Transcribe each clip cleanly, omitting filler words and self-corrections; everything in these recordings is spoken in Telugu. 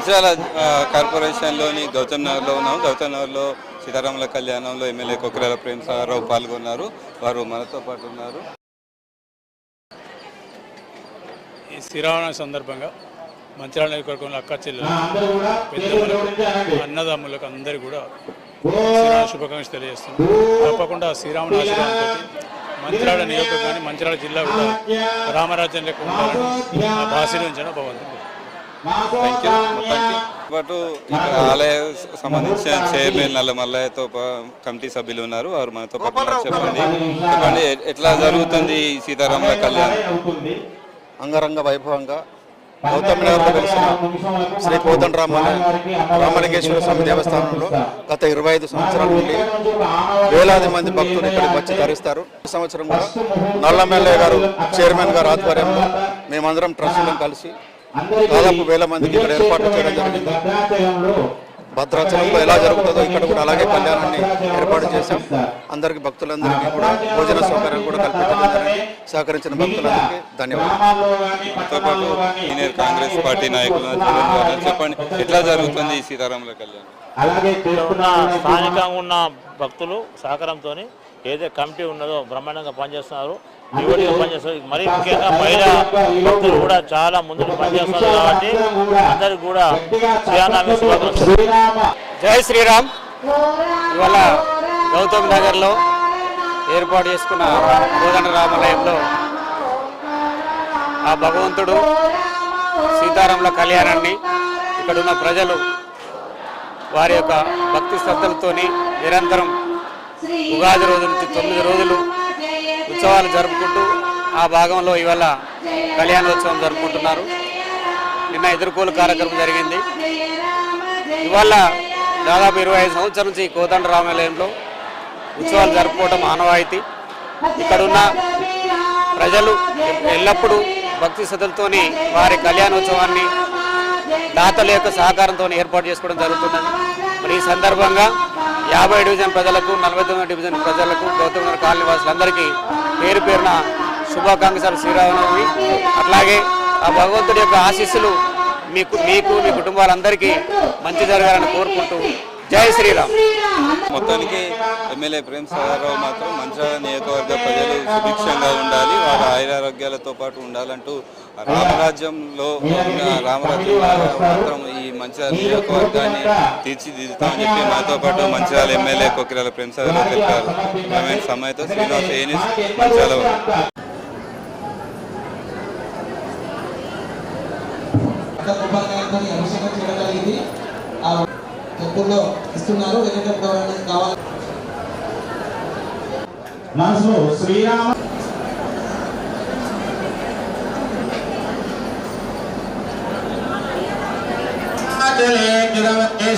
మంచిర్యాల కార్పొరేషన్లోని గౌతమ్ నగర్లో ఉన్నాం. గౌతమ్ నగర్లో సీతారాముల కళ్యాణంలో ఎమ్మెల్యే కొక్కిరాల ప్రేమసాగరరావు పాల్గొన్నారు. వారు మనతో పాటు ఉన్నారు. ఈ శ్రీరామనవమి సందర్భంగా మంచిర్యాల నియోజకవర్గంలో అక్క చెల్లెలు పెద్దమ్మలకు అన్నదమ్ములకు అందరికీ కూడా శ్రీరామ శుభాకాంక్షలు తెలియజేస్తున్నాం. తప్పకుండా శ్రీరాముని ఆశీర్వాదంతో మంచిర్యాల నియోజకవర్గాన్ని మంచిర్యాల జిల్లా కూడా రామరాజ్యం లెక్క ఉండాలని ఆశీర్వదించడం భగవంతుడు. పాటు ఇక్కడ ఆలయ సంబంధించిన చైర్మన్ నల్ల మల్లయ్యతో కమిటీ సభ్యులు ఉన్నారు. వారు మనతో పాటు చెప్పండి ఎట్లా జరుగుతుంది ఈ సీతారాముల కళ్యాణం? అంగరంగ వైభవంగా గౌతమ్ నగర్లో వెలిసిన శ్రీ రామలింగేశ్వర స్వామి దేవస్థానంలో గత 25 సంవత్సరాల నుండి వేలాది మంది భక్తులు ఇక్కడికి వచ్చి ధరిస్తారు. ఈ సంవత్సరం కూడా నల్లమెల్లయ్య గారు చైర్మన్ గారు ఆధ్వర్యంలో మేమందరం ట్రస్టులను కలిసి దాదాపు వేల మందికి ఇక్కడ ఏర్పాటు చేయడం జరిగింది. భద్రాచలంలో ఎలా జరుగుతుందో ఇక్కడ కూడా అలాగే కళ్యాణాన్ని ఏర్పాటు చేశాం. అందరికీ భక్తులందరికీ కూడా భోజన సౌకర్యం కూడా కల్పించడానికి సహకరించిన భక్తులందరికీ ధన్యవాదాలు. సీనియర్ కాంగ్రెస్ పార్టీ నాయకులు చెప్పండి, ఎట్లా జరుగుతుంది ఈ సీతారాముల కళ్యాణం? స్థానికంగా ఉన్న భక్తులు సహకారంతో ఏదైతే కమిటీ ఉన్నదో బ్రహ్మాండంగా పనిచేస్తున్నారు, యువతిగా పనిచేస్తారు. మరీ ముఖ్యంగా మహిళా భక్తులు కూడా చాలా ముందుకు పనిచేస్తున్నారు. కాబట్టి అందరికి కూడా శ్రీరామ శుభాకాంక్షలు. జై శ్రీరామ్. ఇవాళ గౌతమ్ నగర్లో ఏర్పాటు చేసుకున్న కోదండ రామాలయంలో ఆ భగవంతుడు సీతారాముల కళ్యాణాన్ని ఇక్కడున్న ప్రజలు వారి యొక్క భక్తి శ్రద్ధలతోని నిరంతరం ఉగాది రోజు నుంచి 9 రోజులు ఉత్సవాలు జరుపుకుంటూ ఆ భాగంలో ఇవాళ కళ్యాణోత్సవం జరుపుకుంటున్నారు. నిన్న ఎదుర్కోలు కార్యక్రమం జరిగింది. ఇవాళ దాదాపు 25 సంవత్సరాల నుంచి కోదండ రామాలయంలో ఉత్సవాలు జరుపుకోవడం ఆనవాయితీ. ఇక్కడున్న ప్రజలు ఎల్లప్పుడూ భక్తి శ్రద్ధలతోని వారి కళ్యాణోత్సవాన్ని దాతల యొక్క సహకారంతో ఏర్పాటు చేసుకోవడం జరుగుతుందని మరి ఈ సందర్భంగా 50 డివిజన్ ప్రజలకు 49 డివిజన్ ప్రజలకు గౌతమ్ నగర్ కాలనీ వాసులందరికీ పేరు పేరున శుభాకాంక్షలు శ్రీరామనవమి. అట్లాగే ఆ భగవంతుడి యొక్క ఆశీస్సులు మీకు మీ కుటుంబాలందరికీ మంచి జరగాలని కోరుకుంటూ జై శ్రీరామ్. మొత్తానికి ఎమ్మెల్యే ప్రేమసాగరరావు మాత్రం మంచిర్యాల నియోజకవర్గ ప్రజలు సుభిక్షంగా ఉండాలి, వారి ఆయురారోగ్యాలతో పాటు ఉండాలంటూ రామరాజ్యంలో మాత్రం ఈ మంచిర్యాల నియోజకవర్గాన్ని తీర్చిదిద్దుతామని చెప్పి మాతో పాటు మంచిర్యాల ఎమ్మెల్యే కొక్కిరాల ప్రేమసాగరరావు తెలిపారు. సమయంతో శ్రీనివాస్ ఏనిస్ మంచిర్యాల. టెంపుల్లో ఇస్తున్నారు. కావాలి మనసులో శ్రీరామ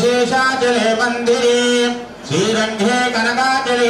శేషాచలే మందిరే శ్రీరంగే కనకాచలే